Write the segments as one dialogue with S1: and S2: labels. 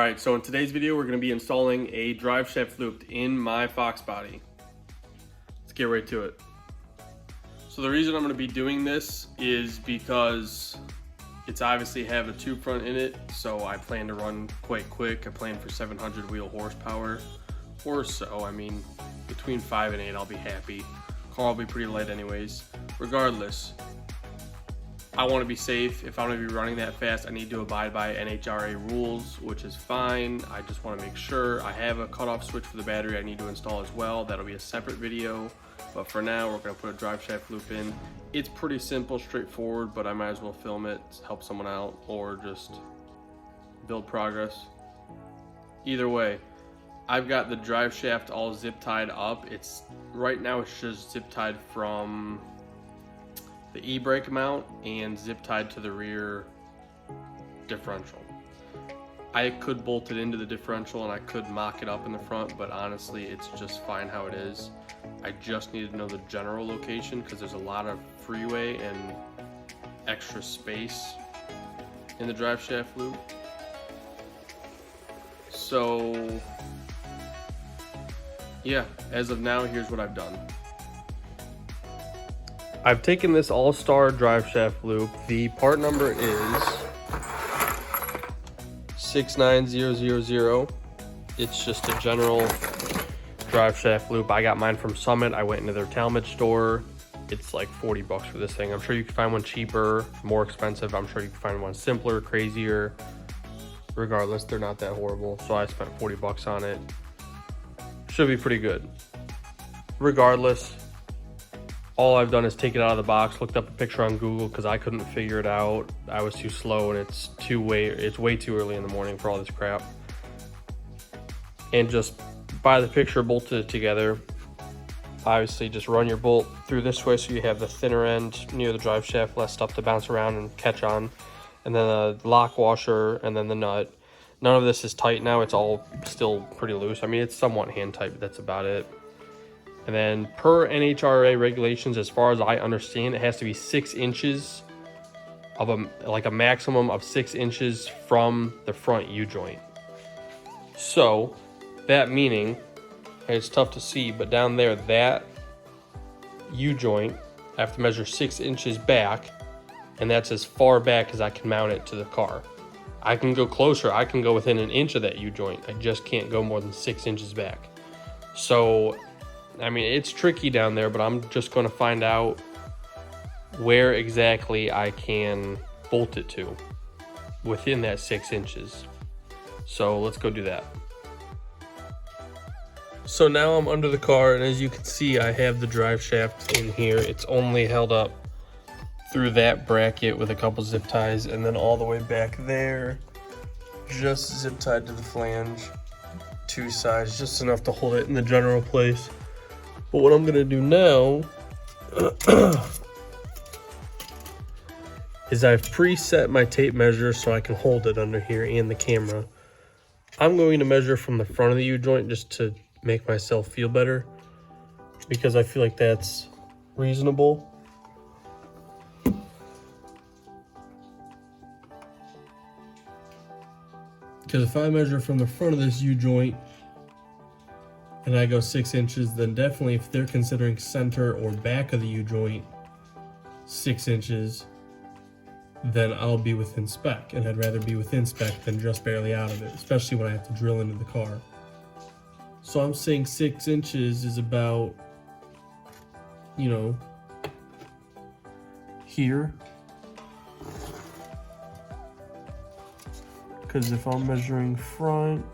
S1: Alright, so in today's video we're going to be installing a drive shaft loop in my Foxbody. Let's get right to it. So the reason I'm going to be doing this is because it's obviously have a tube front in it, so I plan to run quite quick. I plan for 700 wheel horsepower or so. I mean, between 5 and 8 I'll be happy. Car will be pretty light anyways. Regardless, I want to be safe. If I'm going to be running that fast, I need to abide by NHRA rules, which is fine. I just want to make sure. I have a cutoff switch for the battery I need to install as well. That'll be a separate video. But for now, we're going to put a drive shaft loop in. It's pretty simple, straightforward, but I might as well film it, help someone out, or just build progress. Either way, I've got the drive shaft all zip tied up. Right now it's just zip tied from the e-brake mount and zip tied to the rear differential. I could bolt it into the differential and I could mock it up in the front, but honestly it's just fine how it is. I just need to know the general location because there's a lot of freeway and extra space in the drive shaft loop. So yeah, as of now, here's what I've done. I've taken this all-star drive shaft loop. The part number is 69000. It's just a general drive shaft loop. I got mine from Summit. I went into their Talmadge store. It's like 40 bucks for this thing. I'm sure you can find one cheaper, more expensive. I'm sure you can find one simpler, crazier. Regardless, they're not that horrible. So I spent 40 bucks on it. Should be pretty good. Regardless, all I've done is take it out of the box, looked up a picture on Google because I couldn't figure it out. I was too slow and it's way too early in the morning for all this crap. And just by the picture, bolted it together. Obviously just run your bolt through this way so you have the thinner end near the drive shaft, less stuff to bounce around and catch on. And then a lock washer and then the nut. None of this is tight now, it's all still pretty loose. I mean, it's somewhat hand tight, but that's about it. And then per NHRA regulations, as far as I understand, it has to be 6 inches of a maximum of 6 inches from the front U-joint. So that meaning, and it's tough to see, but down there, that U-joint, I have to measure 6 inches back, and that's as far back as I can mount it to the car. I can go closer, I can go within an inch of that U-joint. I just can't go more than 6 inches back. So I mean, it's tricky down there, but I'm just going to find out where exactly I can bolt it to within that 6 inches. So let's go do that. So now I'm under the car, and as you can see, I have the drive shaft in here. It's only held up through that bracket with a couple zip ties, and then all the way back there, just zip tied to the flange, 2 sides, just enough to hold it in the general place. But what I'm gonna do now is I've preset my tape measure so I can hold it under here and the camera. I'm going to measure from the front of the U-joint just to make myself feel better because I feel like that's reasonable. Because if I measure from the front of this U-joint and I go 6 inches, then definitely if they're considering center or back of the U-joint 6 inches, then I'll be within spec, and I'd rather be within spec than just barely out of it, especially when I have to drill into the car. So I'm saying 6 inches is about, you know, here. Because if I'm measuring front,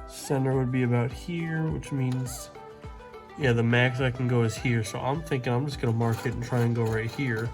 S1: center would be about here, which means, yeah, the max I can go is here. So I'm thinking I'm just gonna mark it and try and go right here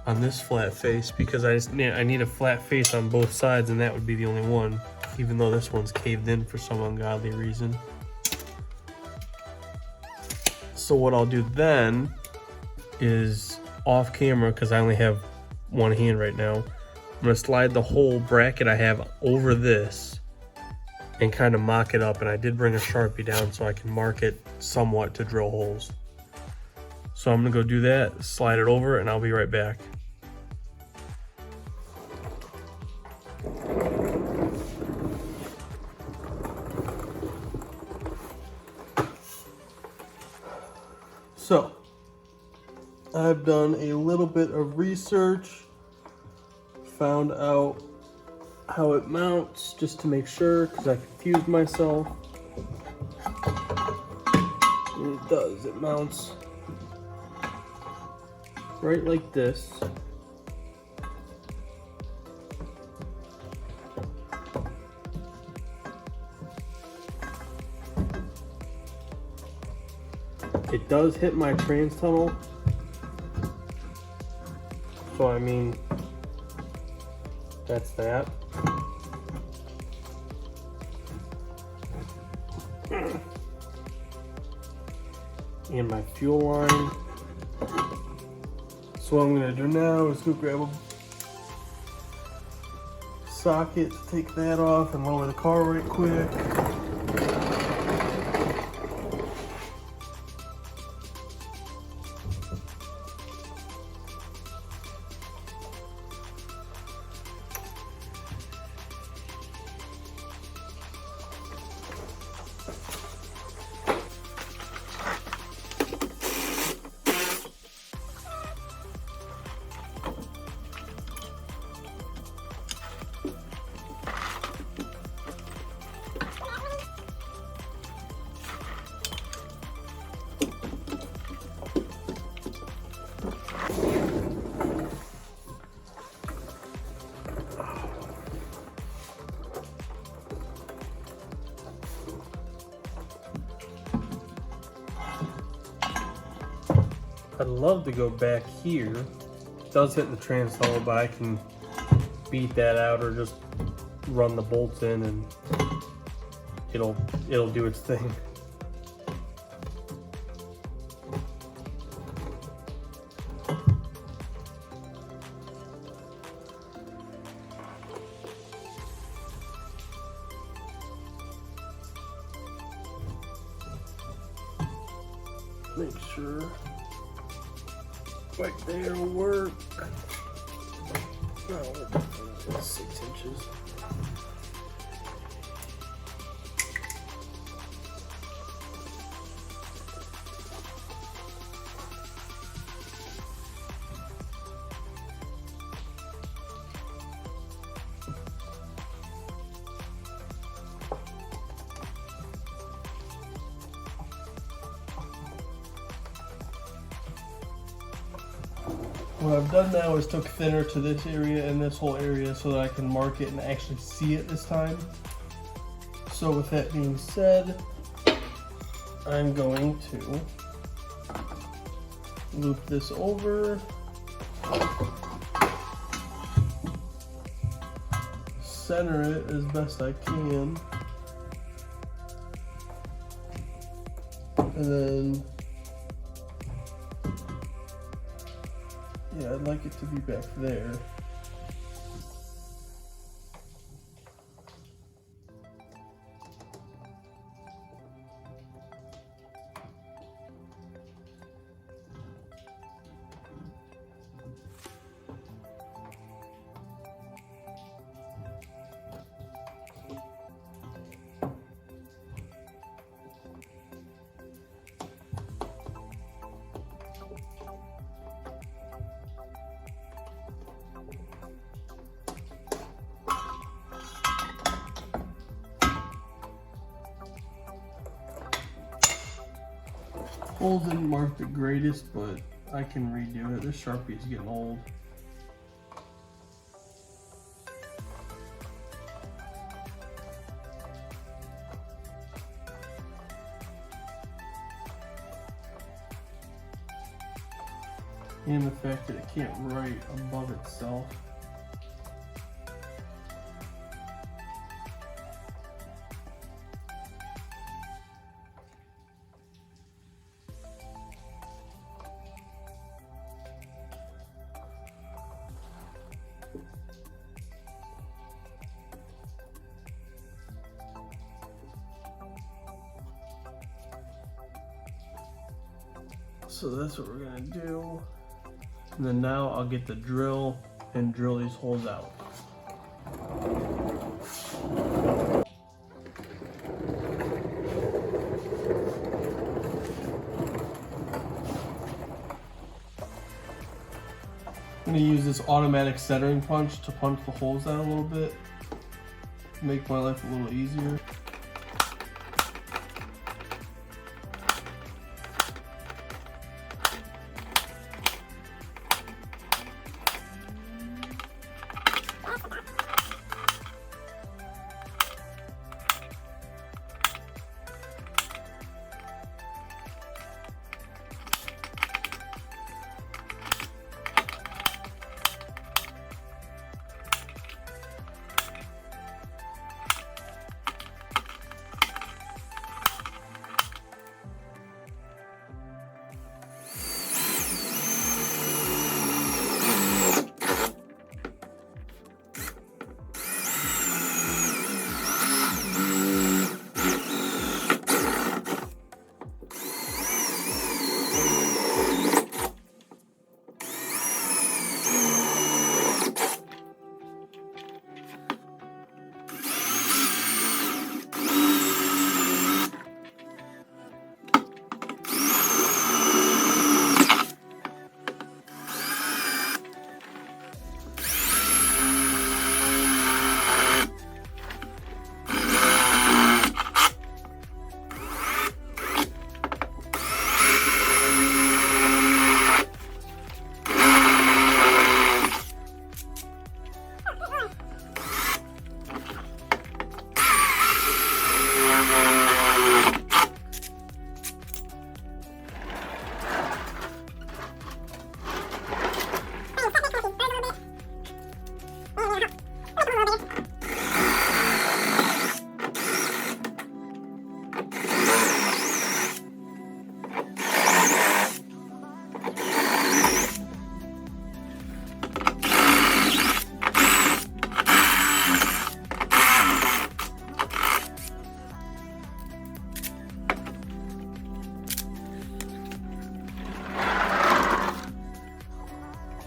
S1: on this flat face because I need a flat face on both sides, and that would be the only one, even though this one's caved in for some ungodly reason. So what I'll do then is off camera, because I only have one hand right now, I'm gonna slide the whole bracket I have over this and kind of mock it up, and I did bring a Sharpie down so I can mark it somewhat to drill holes. So I'm gonna go do that, slide it over, and I'll be right back. I've done a little bit of research, found out how it mounts just to make sure, because I confused myself. And it does, it mounts right like this. It does hit my trans tunnel, so I mean, that's that. And my fuel line. So what I'm gonna do now is go grab a socket, take that off, and lower the car right quick. I'd love to go back here. It does hit the trans tunnel, but I can beat that out or just run the bolts in and it'll do its thing. Make sure right there will work. No, it's 6 inches. What I've done now is took thinner to this area and this whole area so that I can mark it and actually see it this time. So with that being said, I'm going to loop this over, center it as best I can, and then yeah, I'd like it to be back there. Holes didn't mark the greatest, but I can redo it. This Sharpie is getting old. And the fact that it can't write above itself. So that's what we're gonna do. And then now I'll get the drill and drill these holes out.
S2: I'm gonna use this automatic centering punch to punch the holes out a little bit, make my life a little easier.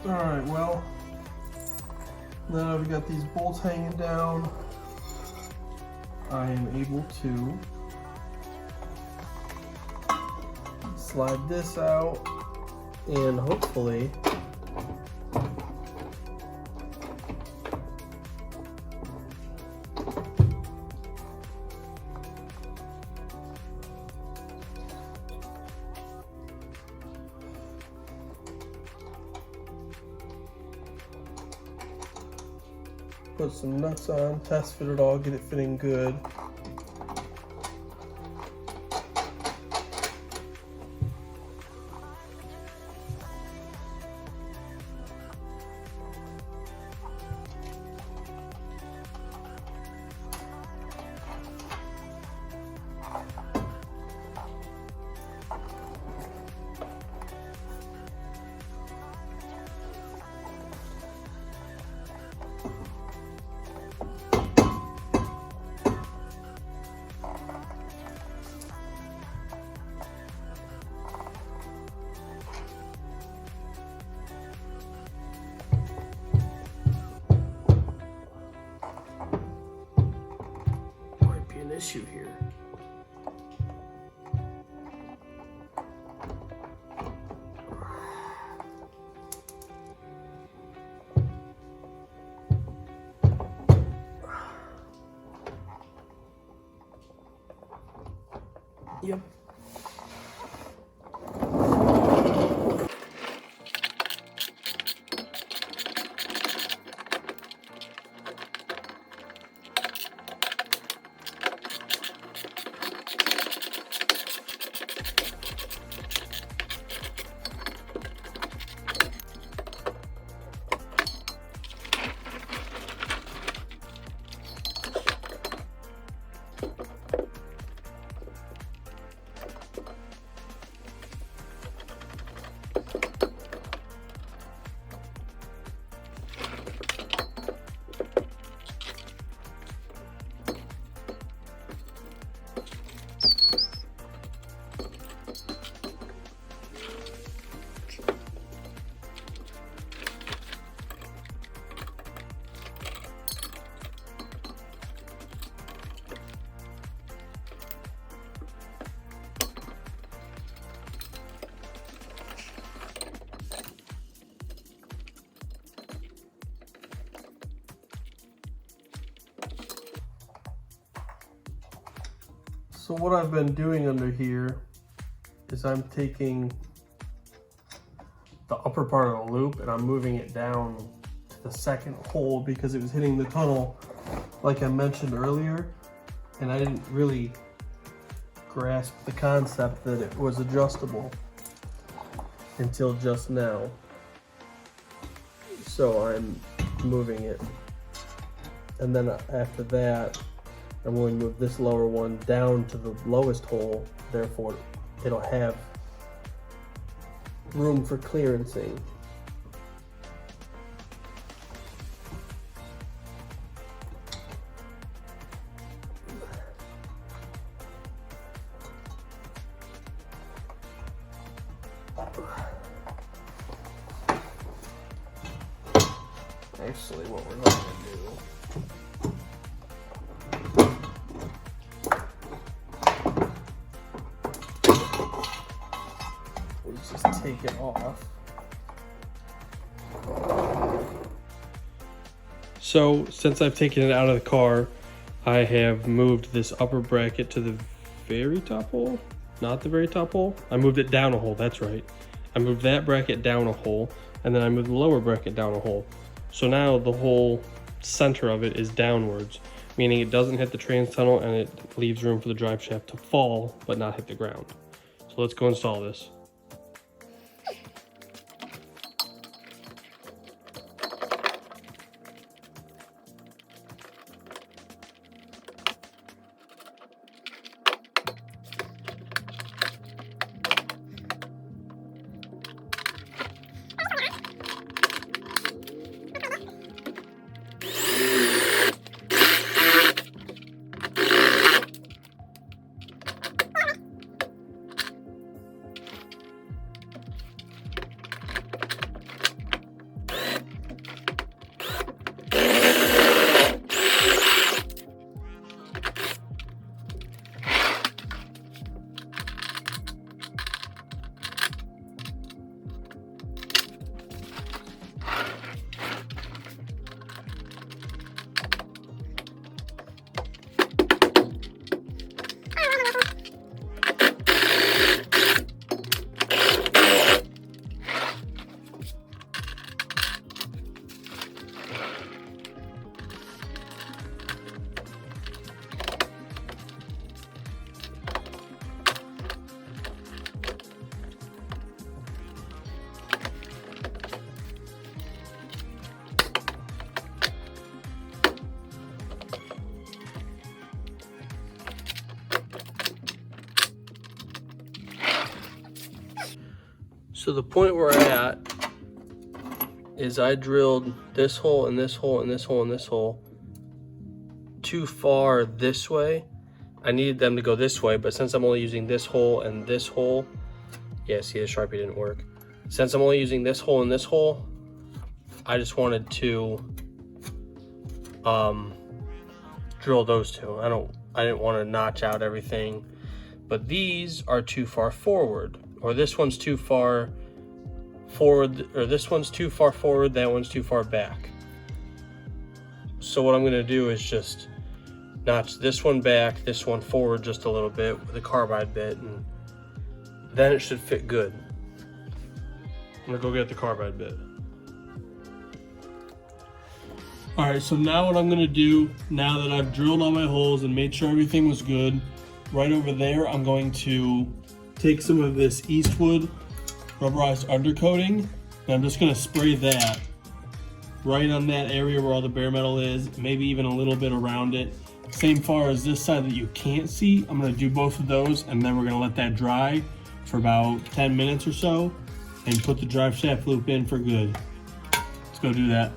S2: Alright, well, now I've got these bolts hanging down, I am able to slide this out and hopefully put some nuts on, test fit it all, get it fitting good. Issue here. Yep. So what I've been doing under here is I'm taking the upper part of the loop and I'm moving it down to the second hole because it was hitting the tunnel like I mentioned earlier, and I didn't really grasp the concept that it was adjustable until just now. So I'm moving it, and then after that I'm going to move this lower one down to the lowest hole, therefore it'll have room for clearancing. Actually, what we're going to do is just take it off.
S1: So since I've taken it out of the car, I have moved this upper bracket to the very top hole, not the very top hole. I moved it down a hole, that's right. I moved that bracket down a hole, and then I moved the lower bracket down a hole. So now the whole center of it is downwards, meaning it doesn't hit the trans tunnel and it leaves room for the drive shaft to fall but not hit the ground. So let's go install this. So the point we're at is I drilled this hole and this hole and this hole and this hole too far this way. I needed them to go this way, but since I'm only using this hole and this hole, yeah, see, the Sharpie didn't work. Since I'm only using this hole and this hole, I just wanted to drill those two. I didn't want to notch out everything, but these are too far forward, or this one's too far forward, or this one's too far forward, that one's too far back. So what I'm going to do is just notch this one back, this one forward just a little bit with a carbide bit, and then it should fit good. I'm gonna go get the carbide bit. All right, so now what I'm gonna do, now that I've drilled all my holes and made sure everything was good, right over there, I'm going to take some of this Eastwood rubberized undercoating, and I'm just gonna spray that right on that area where all the bare metal is, maybe even a little bit around it. Same far as this side that you can't see, I'm gonna do both of those, and then we're gonna let that dry for about 10 minutes or so, and put the drive shaft loop in for good. Let's go do that.